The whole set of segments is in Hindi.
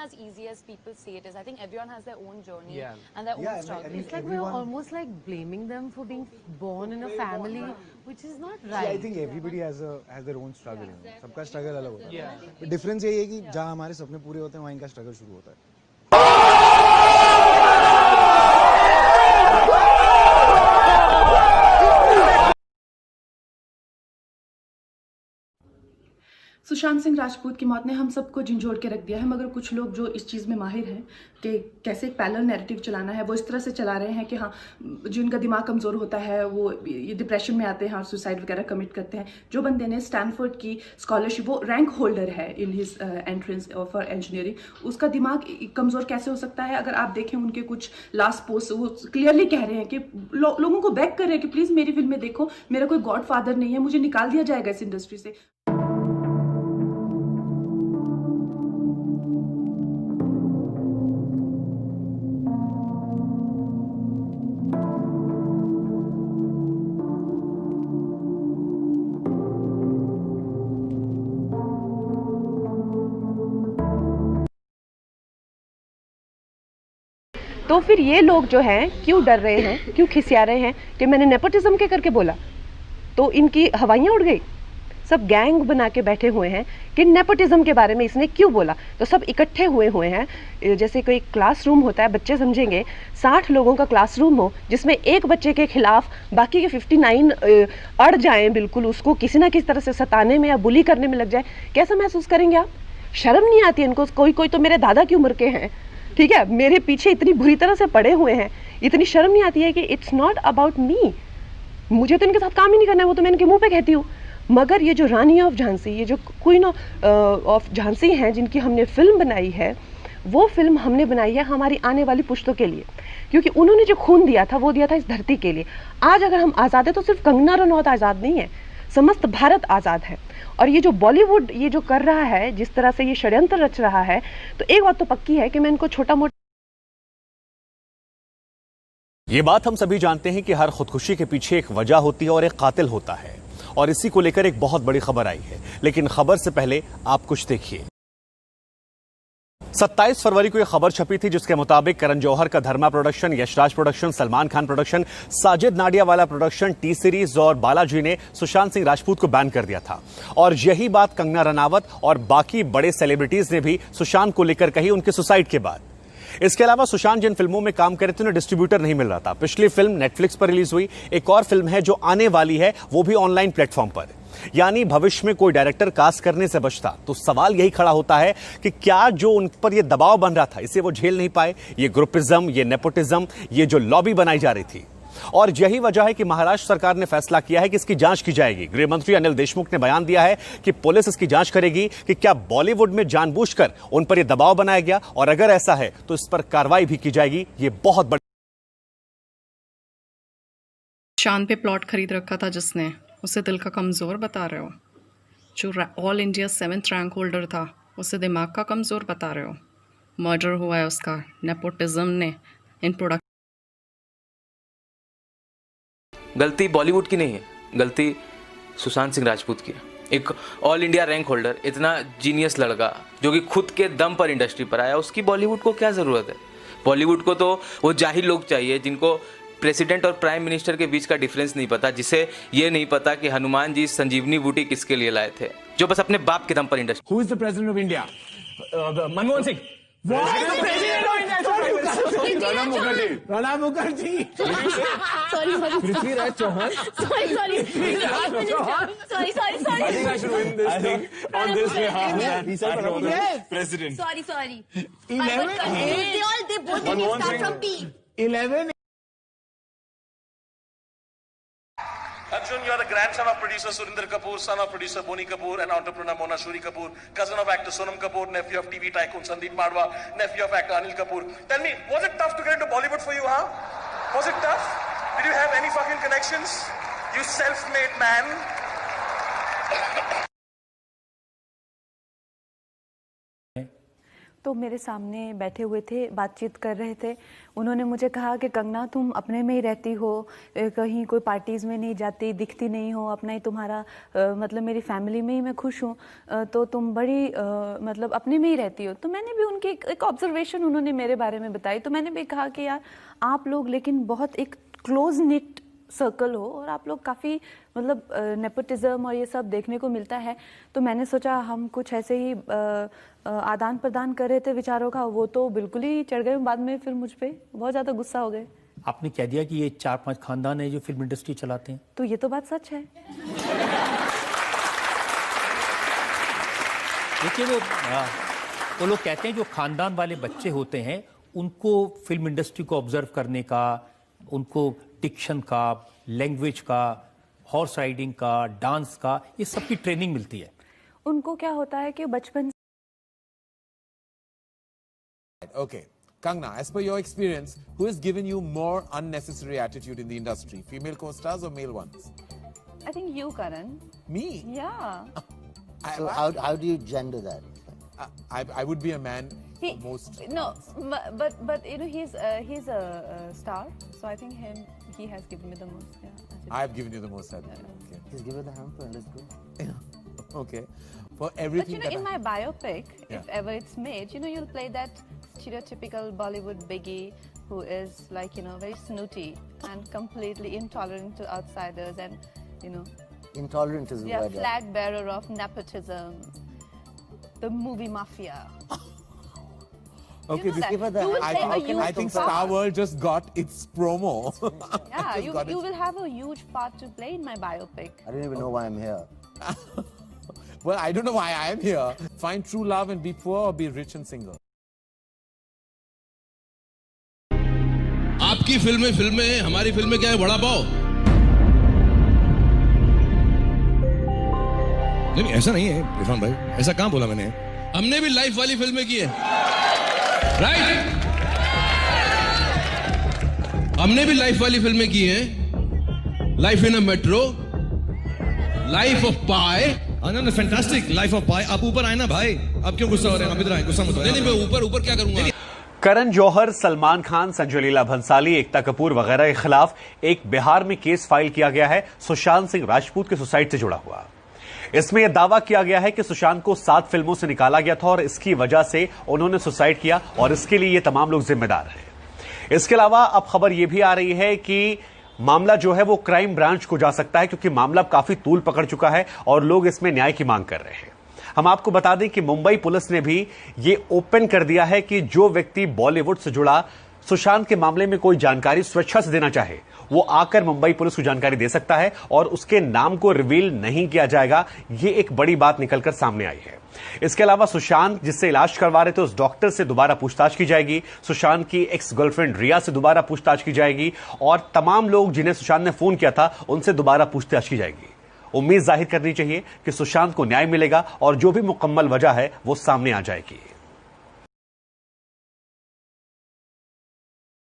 as easy as people say it is. I think everyone has their own journey and their own struggle. It's like we're almost like blaming them for being born in a family, which is not right. I think everybody has their own struggle. सबका struggle अलग होता है. Difference यही है कि जहाँ हमारे सपने पूरे होते हैं वहाँ इनका struggle शुरू होता है. सुशांत सिंह राजपूत की मौत ने हम सबको झंझोड़ के रख दिया है, मगर कुछ लोग जो इस चीज़ में माहिर हैं कि कैसे एक पैरेलल नैरेटिव चलाना है, वो इस तरह से चला रहे हैं कि हाँ, जिनका दिमाग कमज़ोर होता है वो ये डिप्रेशन में आते हैं और सुसाइड वगैरह कमिट करते हैं. जो बंदे ने स्टैनफोर्ड की स्कॉलरशिप, वो रैंक होल्डर है in his entrance for engineering, उसका दिमाग कमज़ोर कैसे हो सकता है? अगर आप देखें उनके कुछ लास्ट पोस्ट, वो क्लियरली कह रहे हैं कि लोगों को बैक कर रहे हैं कि प्लीज़ मेरी फिल्में देखो, मेरा कोई गॉड फादर नहीं है, मुझे निकाल दिया जाएगा इस इंडस्ट्री से. तो फिर ये लोग जो हैं क्यों डर रहे हैं, क्यों खिसिया रहे हैं कि मैंने नेपोटिज्म के करके बोला तो इनकी हवाइयाँ उड़ गई? सब गैंग बना के बैठे हुए हैं कि नेपोटिज्म के बारे में इसने क्यों बोला. तो सब इकट्ठे हुए हैं. जैसे कोई क्लासरूम होता है, बच्चे समझेंगे 60 लोगों का क्लासरूम हो जिसमें एक बच्चे के खिलाफ बाकी के 59 अड़ जाएं, बिल्कुल उसको किसी ना किसी तरह से सताने में या बुली करने में लग जाए. कैसा महसूस करेंगे आप? शर्म नहीं आती इनको? कोई तो मेरे दादा की उम्र के हैं, ठीक है, मेरे पीछे इतनी बुरी तरह से पड़े हुए हैं, इतनी शर्म नहीं आती है कि इट्स नॉट अबाउट मी, मुझे तो इनके साथ काम ही नहीं करना है, वो तो मैं इनके मुंह पे कहती हूँ. मगर ये जो रानी ऑफ झांसी, ये जो क्वीन ऑफ झांसी हैं जिनकी हमने फिल्म बनाई है, वो फिल्म हमने बनाई है हमारी आने वाली पुश्तों के लिए, क्योंकि उन्होंने जो खून दिया था वो दिया था इस धरती के लिए. आज अगर हम आज़ाद है तो सिर्फ कंगना रनौत आज़ाद नहीं है, समस्त भारत आज़ाद है. और ये जो बॉलीवुड ये जो कर रहा है, जिस तरह से ये षड्यंत्र रच रहा है, तो एक बात तो पक्की है कि मैं इनको छोटा मोटा. ये बात हम सभी जानते हैं कि हर खुदकुशी के पीछे एक वजह होती है और एक कातिल होता है, और इसी को लेकर एक बहुत बड़ी खबर आई है. लेकिन खबर से पहले आप कुछ देखिए. 27 फरवरी को यह खबर छपी थी जिसके मुताबिक करण जौहर का Dharma production, Yashraj production, Salman Khan production, Sajid Nadiadwala production, T series और बालाजी ने सुशांत सिंह राजपूत को बैन कर दिया था. और यही बात कंगना रनावत और बाकी बड़े सेलिब्रिटीज ने भी सुशांत को लेकर कही उनके सुसाइड के बाद. इसके अलावा सुशांत जिन फिल्मों में काम करे थे उन्हें डिस्ट्रीब्यूटर नहीं मिल रहा था. पिछली फिल्म नेटफ्लिक्स पर रिलीज हुई, एक और फिल्म है जो आने वाली है वो भी ऑनलाइन प्लेटफॉर्म पर. यानी भविष्य में कोई डायरेक्टर कास्ट करने से बचता तो सवाल यही खड़ा होता है कि क्या जो उन पर यह दबाव बन रहा था इसे वो झेल नहीं पाए, ये ग्रुपिज्म, ये नेपोटिज्म, ये जो लॉबी बनाई जा रही थी. और यही वजह है कि महाराष्ट्र सरकार ने फैसला किया है कि इसकी जांच की जाएगी. गृह मंत्री अनिल देशमुख ने बयान दिया है कि पुलिस इसकी जांच करेगी कि क्या बॉलीवुड में जानबूझकर उन पर यह दबाव बनाया गया, और अगर ऐसा है तो इस पर कार्रवाई भी की जाएगी. ये बहुत बड़ी. शान पे प्लॉट खरीद रखा था जिसने, उसे दिल का कमज़ोर बता रहे हो? जो all India 7th rank holder था उसे दिमाग का कमज़ोर बता रहे हो? मर्डर हुआ है उसका नेपोटिज्म ने इन प्रोडक्ट. गलती बॉलीवुड की नहीं है, गलती सुशांत सिंह राजपूत की है. एक ऑल इंडिया रैंक होल्डर, इतना जीनियस लड़का जो कि खुद के दम पर इंडस्ट्री पर आया, उसकी बॉलीवुड को क्या ज़रूरत है? बॉलीवुड को तो वो जाहिल लोग चाहिए जिनको प्रेसिडेंट और प्राइम मिनिस्टर के बीच का डिफरेंस नहीं पता, जिसे ये नहीं पता कि हनुमान जी संजीवनी बूटी किसके लिए लाए थे, जो बस अपने बाप के दम पर industry. Who is the president of India? Manmohan Singh. Pranab Mukherjee. Prithviraj Chauhan. President. Sorry. 11. Arjun, you are the grandson of producer Surinder Kapoor, son of producer Boni Kapoor, and entrepreneur Mona Shuri Kapoor, cousin of actor Sonam Kapoor, nephew of TV tycoon Sandeep Madwa, nephew of actor Anil Kapoor. Tell me, was it tough to get into Bollywood for you, huh? Was it tough? Did you have any fucking connections? You self-made man. तो मेरे सामने बैठे हुए थे, बातचीत कर रहे थे। उन्होंने मुझे कहा कि कंगना तुम अपने में ही रहती हो, कहीं कोई पार्टीज़ में नहीं जाती, दिखती नहीं हो, अपना ही तुम्हारा मतलब मेरी फैमिली में ही मैं खुश हूँ, तो तुम बड़ी मतलब अपने में ही रहती हो। तो मैंने भी उनकी एक ऑब्जर्वेशन उन्होंने मेरे बारे में बताई, तो मैंने भी कहा कि यार आप लोग लेकिन बहुत एक क्लोज निट सर्कल हो और आप लोग काफ़ी मतलब नेपोटिज्म और ये सब देखने को मिलता है। तो मैंने सोचा हम कुछ ऐसे ही आदान प्रदान कर रहे थे विचारों का, वो तो बिल्कुल ही चढ़ गए बाद में, फिर मुझ पे बहुत ज़्यादा गुस्सा हो गए। आपने कह दिया कि ये 4-5 खानदान है जो फिल्म इंडस्ट्री चलाते हैं, तो ये तो बात सच है। देखिए वो लोग कहते हैं जो खानदान वाले बच्चे होते हैं उनको फिल्म इंडस्ट्री को ऑब्जर्व करने का, उनको डिक्शन का, लैंग्वेज का, हॉर्स राइडिंग का, डांस का, ये सब की ट्रेनिंग मिलती है। उनको क्या होता है कि बचपन Okay, Kangna, as per your experience, who has given you more unnecessary attitude in the industry, female co-stars or male ones? I think you, Karan. Me? Yeah. So how do you gender that? I would be a man. He, most no, but you know he's a star, so I think he has given me the most. Yeah. I have given you the most attitude. Okay. Just give her the hamper and let's go. Yeah. Okay. For everything. But you know, in my biopic, Yeah. if ever it's made, you know, you'll play that stereotypical Bollywood biggie who is like, you know, very snooty and completely intolerant to outsiders and, you know, Intolerant is the yeah, word. flag bearer of nepotism, the movie mafia. Okay, You know that. You will play a huge I think part. Star World just got its promo. Yeah, you will have a huge part to play in my biopic. I don't even know why I'm here. Well, I don't know why I am here. Find true love and be poor or be rich and single. आपकी फिल्में हमारी फिल्में क्या है, बड़ा पाव? नहीं ऐसा नहीं है इरफान भाई, ऐसा कहाँ बोला मैंने? हमने भी लाइफ वाली फिल्में की है, राइट? हमने भी लाइफ वाली फिल्में की हैं, life in a metro, life of Pi, fantastic, life of Pi. आप ऊपर आए ना भाई, आप क्यों गुस्सा हो रहे हैं? आप इधर आए, गुस्सा मत हो। नहीं मैं ऊपर क्या करूंगा? करण जौहर, सलमान खान, संजय लीला भंसाली, एकता कपूर वगैरह के खिलाफ एक बिहार में केस फाइल किया गया है सुशांत सिंह राजपूत के सुसाइड से जुड़ा हुआ। इसमें यह दावा किया गया है कि सुशांत को 7 फिल्मों से निकाला गया था और इसकी वजह से उन्होंने सुसाइड किया और इसके लिए ये तमाम लोग जिम्मेदार हैं। इसके अलावा अब खबर यह भी आ रही है कि मामला जो है वो क्राइम ब्रांच को जा सकता है, क्योंकि मामला काफी तूल पकड़ चुका है और लोग इसमें न्याय की मांग कर रहे हैं। हम आपको बता दें कि मुंबई पुलिस ने भी ये ओपन कर दिया है कि जो व्यक्ति बॉलीवुड से जुड़ा सुशांत के मामले में कोई जानकारी स्वेच्छा से देना चाहे वो आकर मुंबई पुलिस को जानकारी दे सकता है और उसके नाम को रिवील नहीं किया जाएगा। ये एक बड़ी बात निकलकर सामने आई है। इसके अलावा सुशांत जिससे इलाज करवा रहे थे उस डॉक्टर से दोबारा पूछताछ की जाएगी, सुशांत की एक्स गर्लफ्रेंड रिया से दोबारा पूछताछ की जाएगी और तमाम लोग जिन्हें सुशांत ने फोन किया था उनसे दोबारा पूछताछ की जाएगी। उम्मीद जाहिर करनी चाहिए कि सुशांत को न्याय मिलेगा और जो भी मुकम्मल वजह है वो सामने आ जाएगी।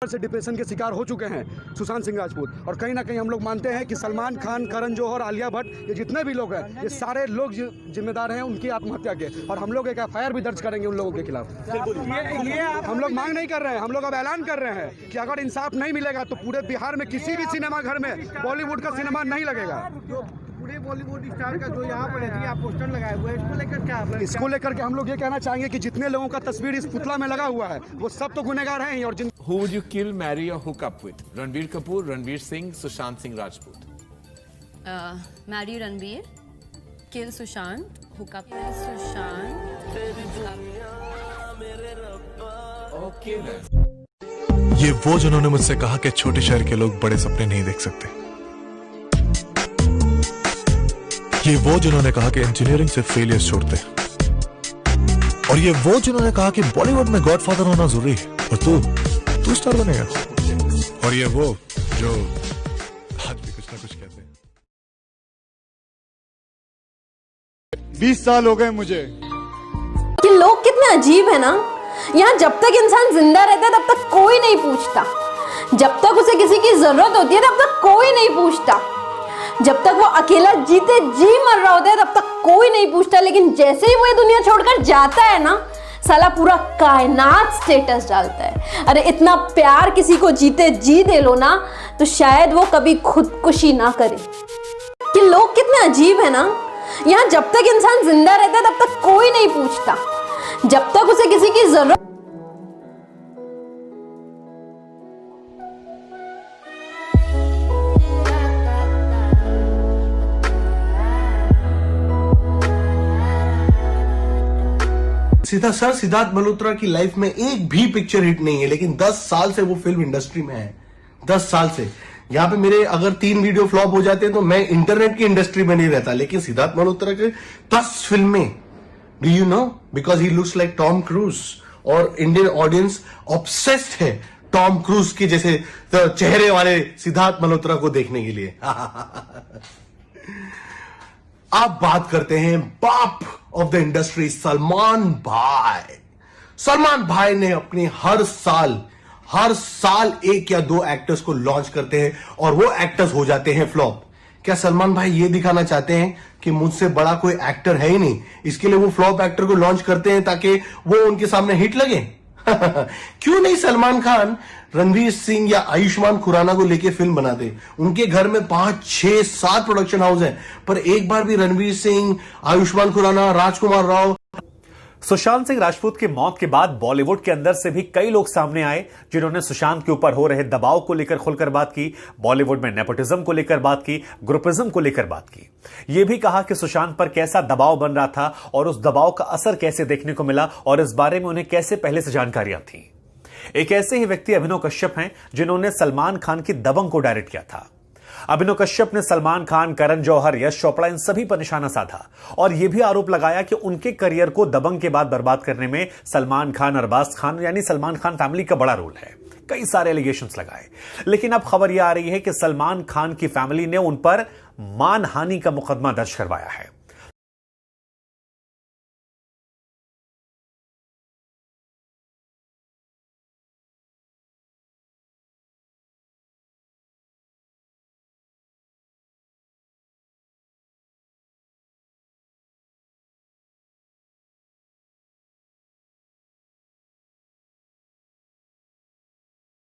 से डिप्रेशन के शिकार हो चुके हैं सुशांत सिंह राजपूत, और कहीं ना कहीं हम लोग मानते हैं कि सलमान खान, करण जौहर, आलिया भट्ट, ये जितने भी लोग हैं ये सारे लोग जिम्मेदार हैं उनकी आत्महत्या के, और हम लोग एक FIR भी दर्ज करेंगे उन लोगों के खिलाफ। ये हम लोग मांग नहीं कर रहे हैं, हम लोग अब ऐलान कर रहे हैं कि अगर इंसाफ नहीं मिलेगा तो पूरे बिहार में किसी भी सिनेमा घर में बॉलीवुड का सिनेमा नहीं लगेगा। पूरे बॉलीवुड स्टार का जो यहाँ पर है आप पोस्टर लगाए हुए हैं, इसको लेकर क्या आप? इसको लेकर के हम लोग ये कहना चाहेंगे कि जितने लोगों का तस्वीर इस पुतला में लगा हुआ है वो सब तो गुनहगार हैं ही। और जिन Who would you kill, marry or hook up with? Ranveer Kapoor, Ranveer Singh, Sushant Singh Rajput. Marry Ranveer, kill Sushant, hook up with Sushant. Okay. ये वो जिन्होंने मुझसे कहा कि छोटे शहर के लोग बड़े सपने नहीं देख सकते। ये वो जिन्होंने कहा कि इंजीनियरिंग से फेलियर्स छोड़ते हैं। और ये वो जिन्होंने कहा कि बॉलीवुड में गॉडफादर होना जरूरी है और तू स्टार बनेगा। और ये वो जो आज भी कुछ ना कुछ कहते हैं। 20 साल हो गए मुझे। कि लोग कितने अजीब है ना, यहाँ जब तक इंसान जिंदा रहता है तब तक कोई नहीं पूछता, जब तक उसे किसी की जरूरत होती है तब तक कोई नहीं पूछता, जब तक वो अकेला जीते जी मर रहा होता है तब तक कोई नहीं पूछता, लेकिन जैसे ही वो ये दुनिया छोड़कर जाता है ना साला पूरा कायनात स्टेटस डालता है। अरे इतना प्यार किसी को जीते जी दे लो ना तो शायद वो कभी खुदकुशी ना करे। कि लोग कितने अजीब है ना, यहाँ जब तक इंसान जिंदा रहता है तब तक कोई नहीं पूछता, जब तक उसे किसी की जरूरत सीधा सर, सिद्धार्थ मल्होत्रा की लाइफ में एक भी पिक्चर हिट नहीं है, लेकिन 10 साल से वो फिल्म इंडस्ट्री में है। 10 साल से। यहाँ पे मेरे अगर 3 वीडियो फ्लॉप हो जाते हैं तो मैं इंटरनेट की इंडस्ट्री में नहीं रहता, लेकिन सिद्धार्थ मल्होत्रा के 10 फिल्में, do you know, because he looks like Tom cruise, और इंडियन ऑडियंस ऑब्सेस्ड है टॉम क्रूज के जैसे चेहरे वाले सिद्धार्थ मल्होत्रा को देखने के लिए। आप बात करते हैं बाप ऑफ द इंडस्ट्री सलमान भाई। सलमान भाई ने अपने हर साल 1 या 2 एक्टर्स को लॉन्च करते हैं और वो एक्टर्स हो जाते हैं फ्लॉप। क्या सलमान भाई ये दिखाना चाहते हैं कि मुझसे बड़ा कोई एक्टर है ही नहीं, इसके लिए वो फ्लॉप एक्टर को लॉन्च करते हैं ताकि वो उनके सामने हिट लगे? क्यों नहीं सलमान खान रणवीर सिंह या आयुष्मान खुराना को लेके फिल्म बनाते? उनके घर में 5, 6, 7 प्रोडक्शन हाउस हैं, पर एक बार भी रणवीर सिंह, आयुष्मान खुराना, राजकुमार राव। सुशांत सिंह राजपूत की मौत के बाद बॉलीवुड के अंदर से भी कई लोग सामने आए जिन्होंने सुशांत के ऊपर हो रहे दबाव को लेकर खुलकर बात की, बॉलीवुड में नेपोटिज्म को लेकर बात की, ग्रुपिज्म को लेकर बात की। यह भी कहा कि सुशांत पर कैसा दबाव बन रहा था और उस दबाव का असर कैसे देखने को मिला और इस बारे में उन्हें कैसे पहले से जानकारियां थी। एक ऐसे ही व्यक्ति अभिनव कश्यप हैं जिन्होंने सलमान खान की दबंग को डायरेक्ट किया था। अभिनव कश्यप ने सलमान खान, करण जौहर, यश चोपड़ा इन सभी पर निशाना साधा और यह भी आरोप लगाया कि उनके करियर को दबंग के बाद बर्बाद करने में सलमान खान, अरबाज खान यानी सलमान खान फैमिली का बड़ा रोल है। कई सारे एलिगेशंस लगाए, लेकिन अब खबर यह आ रही है कि सलमान खान की फैमिली ने उन पर मानहानि का मुकदमा दर्ज करवाया है।